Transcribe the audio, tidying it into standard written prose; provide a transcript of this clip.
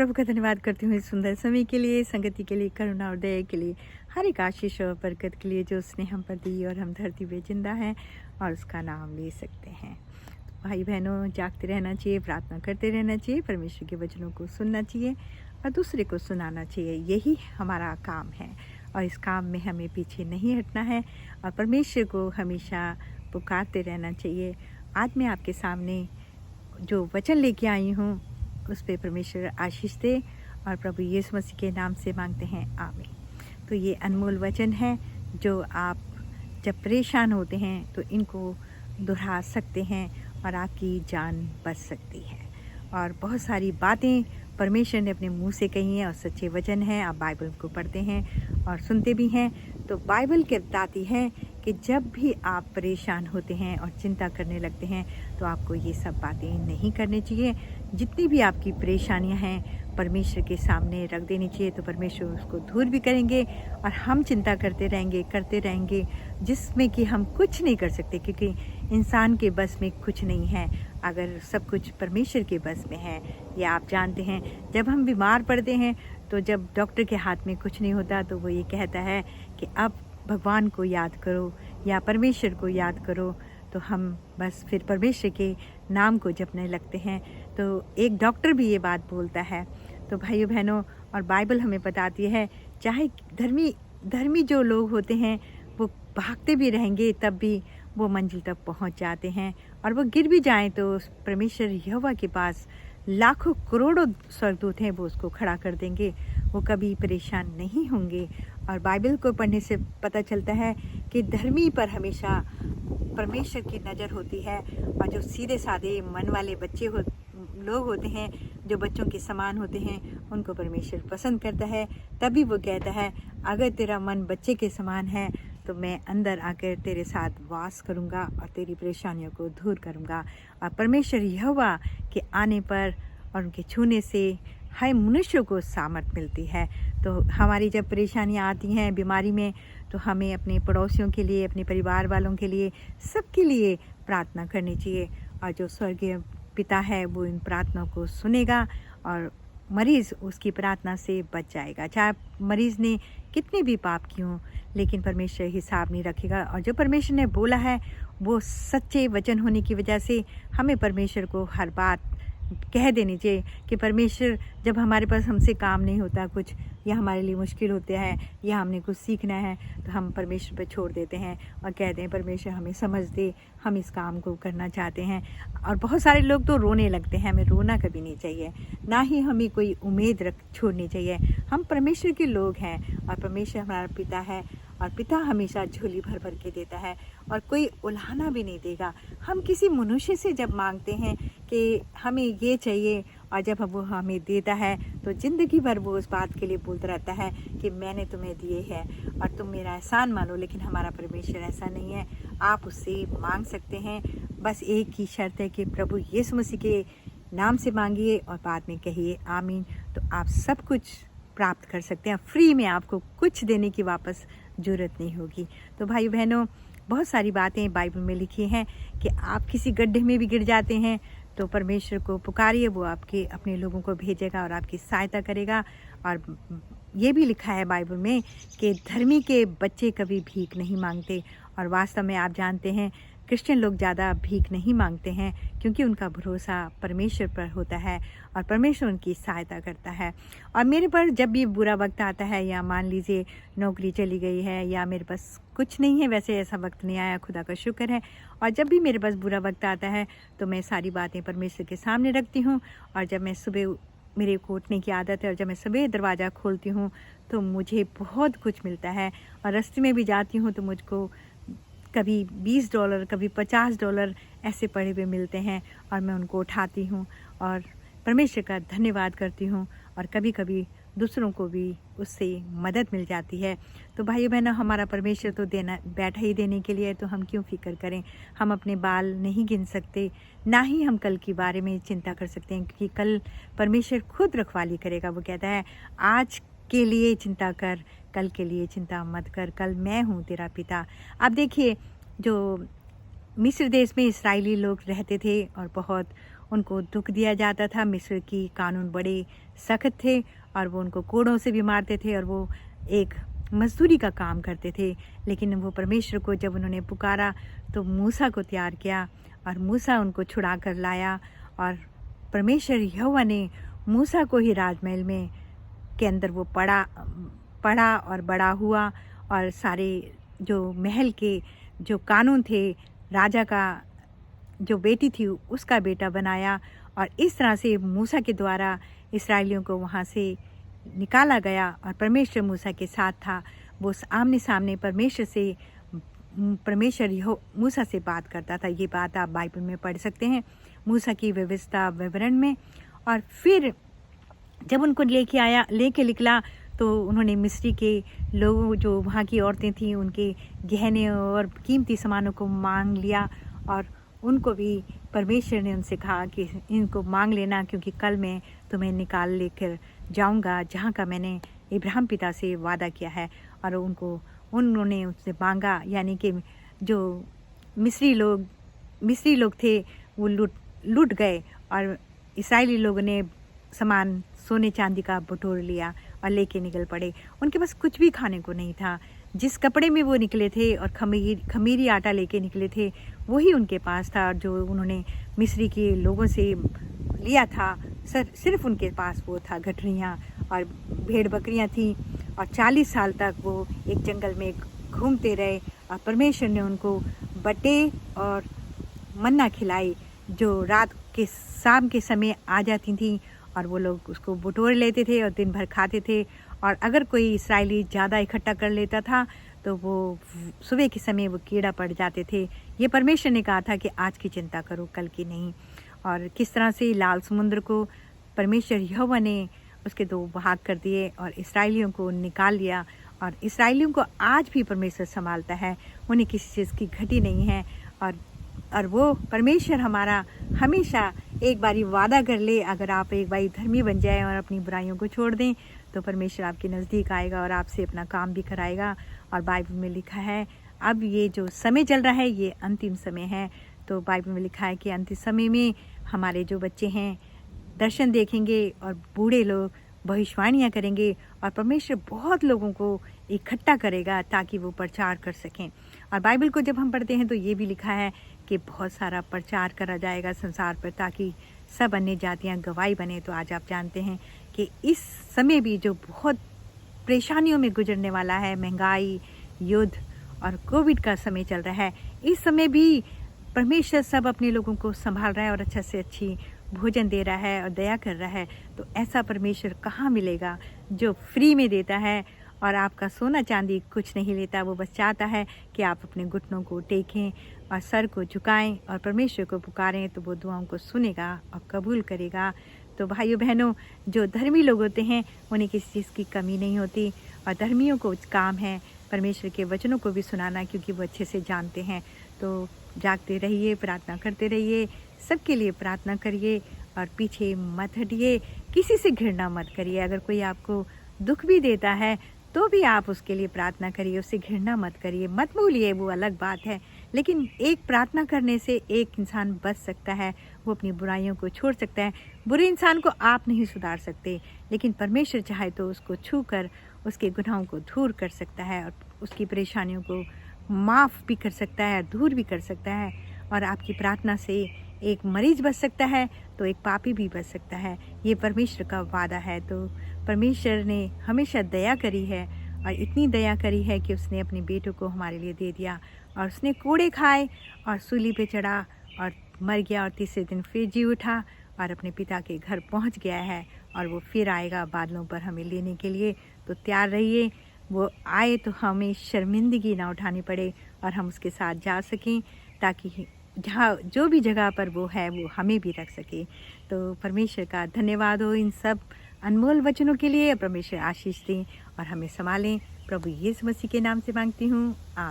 प्रभु का धन्यवाद करती हूँ इस सुंदर समय के लिए, संगति के लिए, करुणा और दया के लिए, हर एक आशीष और बरकत के लिए जो उसने हम पर दी और हम धरती पे जिंदा हैं और उसका नाम ले सकते हैं। तो भाई बहनों, जागते रहना चाहिए, प्रार्थना करते रहना चाहिए, परमेश्वर के वचनों को सुनना चाहिए और दूसरे को सुनाना चाहिए। यही हमारा काम है और इस काम में हमें पीछे नहीं हटना है और परमेश्वर को हमेशा पुकारते रहना चाहिए। आज मैं आपके सामने जो वचन लेके आई हूँ उस पे परमेश्वर आशीष दे और प्रभु यीशु मसीह के नाम से मांगते हैं, आमीन। तो ये अनमोल वचन है जो आप जब परेशान होते हैं तो इनको दोहरा सकते हैं और आपकी जान बच सकती है। और बहुत सारी बातें परमेश्वर ने अपने मुंह से कही हैं और सच्चे वचन हैं। आप बाइबल को पढ़ते हैं और सुनते भी हैं तो बाइबल के बताती है कि जब भी आप परेशान होते हैं और चिंता करने लगते हैं तो आपको ये सब बातें नहीं करनी चाहिए। जितनी भी आपकी परेशानियां हैं परमेश्वर के सामने रख देनी चाहिए तो परमेश्वर उसको दूर भी करेंगे और हम चिंता करते रहेंगे जिसमें कि हम कुछ नहीं कर सकते, क्योंकि इंसान के बस में कुछ नहीं है अगर सब कुछ परमेश्वर के बस में है। ये आप जानते हैं, जब हम बीमार पड़ते हैं तो जब डॉक्टर के हाथ में कुछ नहीं होता तो वो ये कहता है कि अब भगवान को याद करो या परमेश्वर को याद करो, तो हम बस फिर परमेश्वर के नाम को जपने लगते हैं। तो एक डॉक्टर भी ये बात बोलता है। तो भाइयों बहनों, और बाइबल हमें बताती है चाहे धर्मी जो लोग होते हैं वो भागते भी रहेंगे तब भी वो मंजिल तक पहुंच जाते हैं, और वो गिर भी जाएं तो परमेश्वर यहोवा के पास लाखों करोड़ों स्वर्गदूत हैं, वो उसको खड़ा कर देंगे, वो कभी परेशान नहीं होंगे। और बाइबल को पढ़ने से पता चलता है कि धर्मी पर हमेशा परमेश्वर की नज़र होती है और जो सीधे साधे मन वाले लोग होते हैं, जो बच्चों के समान होते हैं, उनको परमेश्वर पसंद करता है। तभी वो कहता है अगर तेरा मन बच्चे के समान है तो मैं अंदर आकर तेरे साथ वास करूंगा और तेरी परेशानियों को दूर करूंगा। और परमेश्वर यहोवा के आने पर और उनके छूने से हर मनुष्य को सामर्थ मिलती है। तो हमारी जब परेशानियां आती हैं बीमारी में तो हमें अपने पड़ोसियों के लिए, अपने परिवार वालों के लिए, सबके लिए प्रार्थना करनी चाहिए। और जो स्वर्गीय पिता है वो इन प्रार्थनाओं को सुनेगा और मरीज़ उसकी प्रार्थना से बच जाएगा। चाहे मरीज़ ने कितने भी पाप किए हों, लेकिन परमेश्वर हिसाब नहीं रखेगा। और जो परमेश्वर ने बोला है वो सच्चे वचन होने की वजह से हमें परमेश्वर को हर बात कह देनी चाहिए कि परमेश्वर, जब हमारे पास हमसे काम नहीं होता कुछ, या हमारे लिए मुश्किल होते हैं, या हमने कुछ सीखना है, तो हम परमेश्वर पर छोड़ देते हैं और कहते हैं परमेश्वर हमें समझ दे, हम इस काम को करना चाहते हैं। और बहुत सारे लोग तो रोने लगते हैं। हमें रोना कभी नहीं चाहिए, ना ही हमें कोई उम्मीद छोड़नी चाहिए। हम परमेश्वर के लोग हैं और परमेश्वर हमारा पिता है और पिता हमेशा झोली भर भर के देता है और कोई उल्हाना भी नहीं देगा। हम किसी मनुष्य से जब मांगते हैं कि हमें ये चाहिए और जब वो हमें देता है तो ज़िंदगी भर वो उस बात के लिए बोलता रहता है कि मैंने तुम्हें दिए हैं और तुम मेरा एहसान मानो। लेकिन हमारा परमेश्वर ऐसा नहीं है। आप उससे मांग सकते हैं, बस एक ही शर्त है कि प्रभु यीशु मसीह के नाम से मांगिए और बाद में कहिए आमीन, तो आप सब कुछ प्राप्त कर सकते हैं। फ्री में आपको कुछ देने की वापस ज़रूरत नहीं होगी। तो भाई बहनों, बहुत सारी बातें बाइबल में लिखी हैं कि आप किसी गड्ढे में भी गिर जाते हैं तो परमेश्वर को पुकारिए, वो आपके अपने लोगों को भेजेगा और आपकी सहायता करेगा। और ये भी लिखा है बाइबल में कि धर्मी के बच्चे कभी भीख नहीं मांगते। और वास्तव में आप जानते हैं क्रिश्चियन लोग ज़्यादा भीख नहीं मांगते हैं क्योंकि उनका भरोसा परमेश्वर पर होता है और परमेश्वर उनकी सहायता करता है। और मेरे पर जब भी बुरा वक्त आता है, या मान लीजिए नौकरी चली गई है या मेरे पास कुछ नहीं है, वैसे ऐसा वक्त नहीं आया, खुदा का शुक्र है, और जब भी मेरे पास बुरा वक्त आता है तो मैं सारी बातें परमेश्वर के सामने रखती हूँ। और जब मैं सुबह, मेरे को उठने की आदत है, और जब मैं सुबह दरवाज़ा खोलती हूँ तो मुझे बहुत कुछ मिलता है। और रास्ते में भी जाती हूँ तो मुझको कभी $20, कभी $50 ऐसे पड़े हुए मिलते हैं और मैं उनको उठाती हूँ और परमेश्वर का धन्यवाद करती हूँ। और कभी कभी दूसरों को भी उससे मदद मिल जाती है। तो भाइयों बहनों, हमारा परमेश्वर तो बैठा ही देने के लिए है, तो हम क्यों फिक्र करें। हम अपने बाल नहीं गिन सकते, ना ही हम कल के बारे में चिंता कर सकते हैं, क्योंकि कल परमेश्वर खुद रखवाली करेगा। वो कहता है आज के लिए चिंता कर, कल के लिए चिंता मत कर, कल मैं हूँ तेरा पिता। आप देखिए, जो मिस्र देश में इस्राएली लोग रहते थे और बहुत उनको दुख दिया जाता था। मिस्र की कानून बड़े सख्त थे और वो उनको कोड़ों से भी मारते थे और वो एक मजदूरी का काम करते थे। लेकिन वो परमेश्वर को जब उन्होंने पुकारा तो मूसा को तैयार किया और मूसा उनको छुड़ा कर लाया और परमेश्वर यहोवा ने मूसा को ही राजमहल में के अंदर वो पढ़ा और बड़ा हुआ और सारे जो महल के जो कानून थे, राजा का जो बेटी थी उसका बेटा बनाया और इस तरह से मूसा के द्वारा इस्राएलियों को वहाँ से निकाला गया और परमेश्वर मूसा के साथ था। वो आमने सामने परमेश्वर मूसा से बात करता था। ये बात आप बाइबल में पढ़ सकते हैं, मूसा की व्यवस्था विवरण में। और फिर जब उनको लेके निकला तो उन्होंने मिस्री के लोगों, जो वहाँ की औरतें थीं, उनके गहने और कीमती सामानों को मांग लिया और उनको भी परमेश्वर ने उनसे कहा कि इनको मांग लेना, क्योंकि कल मैं तुम्हें निकाल लेकर जाऊंगा जहाँ का मैंने इब्राहिम पिता से वादा किया है। और उन्होंने उससे मांगा, यानी कि जो मिस्री लोग थे वो लूट गए और इस्राएली लोगों ने सामान सोने चांदी का बटोर लिया और लेके निकल पड़े। उनके पास कुछ भी खाने को नहीं था। जिस कपड़े में वो निकले थे और खमीरी आटा लेके निकले थे वही उनके पास था। और जो उन्होंने मिस्री के लोगों से लिया था सिर्फ उनके पास वो था, गठरियाँ और भेड़ बकरियाँ थी। और 40 साल तक वो एक जंगल में घूमते रहे और परमेश्वर ने उनको बटे और मन्ना खिलाई, जो रात के शाम के समय आ जाती थी और वो लोग उसको बटोर लेते थे और दिन भर खाते थे। और अगर कोई इस्राएली ज़्यादा इकट्ठा कर लेता था तो वो सुबह के समय वो कीड़ा पड़ जाते थे। ये परमेश्वर ने कहा था कि आज की चिंता करो, कल की नहीं। और किस तरह से लाल समुद्र को परमेश्वर यहोवा ने उसके 2 भाग कर दिए और इस्राएलियों को निकाल लिया। और इस्राएलियों को आज भी परमेश्वर संभालता है, उन्हें किसी चीज़ की घटी नहीं है। और वो परमेश्वर हमारा हमेशा एक बारी वादा कर ले, अगर आप एक बारी धर्मी बन जाए और अपनी बुराइयों को छोड़ दें तो परमेश्वर आपके नज़दीक आएगा और आपसे अपना काम भी कराएगा। और बाइबल में लिखा है, अब ये जो समय चल रहा है ये अंतिम समय है। तो बाइबल में लिखा है कि अंतिम समय में हमारे जो बच्चे हैं दर्शन देखेंगे और बूढ़े लोग भविष्यवाणियाँ करेंगे और परमेश्वर बहुत लोगों को इकट्ठा करेगा ताकि वो प्रचार कर सकें। और बाइबल को जब हम पढ़ते हैं तो ये भी लिखा है कि बहुत सारा प्रचार करा जाएगा संसार पर ताकि सब अन्य जातियाँ गवाही बने। तो आज आप जानते हैं कि इस समय भी जो बहुत परेशानियों में गुजरने वाला है, महंगाई, युद्ध और कोविड का समय चल रहा है, इस समय भी परमेश्वर सब अपने लोगों को संभाल रहा है और अच्छा से अच्छी भोजन दे रहा है और दया कर रहा है। तो ऐसा परमेश्वर कहाँ मिलेगा जो फ्री में देता है और आपका सोना चांदी कुछ नहीं लेता। वो बस चाहता है कि आप अपने घुटनों को टेकें और सर को झुकाएं और परमेश्वर को पुकारें, तो वो दुआओं को सुनेगा और कबूल करेगा। तो भाइयों बहनों, जो धर्मी लोग होते हैं उन्हें किसी चीज़ की कमी नहीं होती और धर्मियों को काम है परमेश्वर के वचनों को भी सुनाना, क्योंकि वो अच्छे से जानते हैं। तो जागते रहिए, प्रार्थना करते रहिए, सबके लिए प्रार्थना करिए और पीछे मत हटिए, किसी से घृणा मत करिए। अगर कोई आपको दुख भी देता है तो भी आप उसके लिए प्रार्थना करिए, उससे घृणा मत करिए, मत भूलिए, वो अलग बात है। लेकिन एक प्रार्थना करने से एक इंसान बच सकता है, वो अपनी बुराइयों को छोड़ सकता है। बुरे इंसान को आप नहीं सुधार सकते, लेकिन परमेश्वर चाहे तो उसको छू कर उसके गुनाहों को दूर कर सकता है और उसकी परेशानियों को माफ़ भी कर सकता है, दूर भी कर सकता है। और आपकी प्रार्थना से एक मरीज बच सकता है तो एक पापी भी बच सकता है। ये परमेश्वर का वादा है। तो परमेश्वर ने हमेशा दया करी है और इतनी दया करी है कि उसने अपने बेटों को हमारे लिए दे दिया और उसने कोड़े खाए और सूली पे चढ़ा और मर गया और तीसरे दिन फिर जी उठा और अपने पिता के घर पहुंच गया है और वो फिर आएगा बादलों पर हमें लेने के लिए। तो तैयार रहिए, वो आए तो हमें शर्मिंदगी ना उठानी पड़े और हम उसके साथ जा सकें, ताकि जहाँ जो भी जगह पर वो है वो हमें भी रख सके। तो परमेश्वर का धन्यवाद हो इन सब अनमोल वचनों के लिए। परमेश्वर आशीष दें और हमें संभालें। प्रभु यीशु मसीह के नाम से मांगती हूँ, आमीन।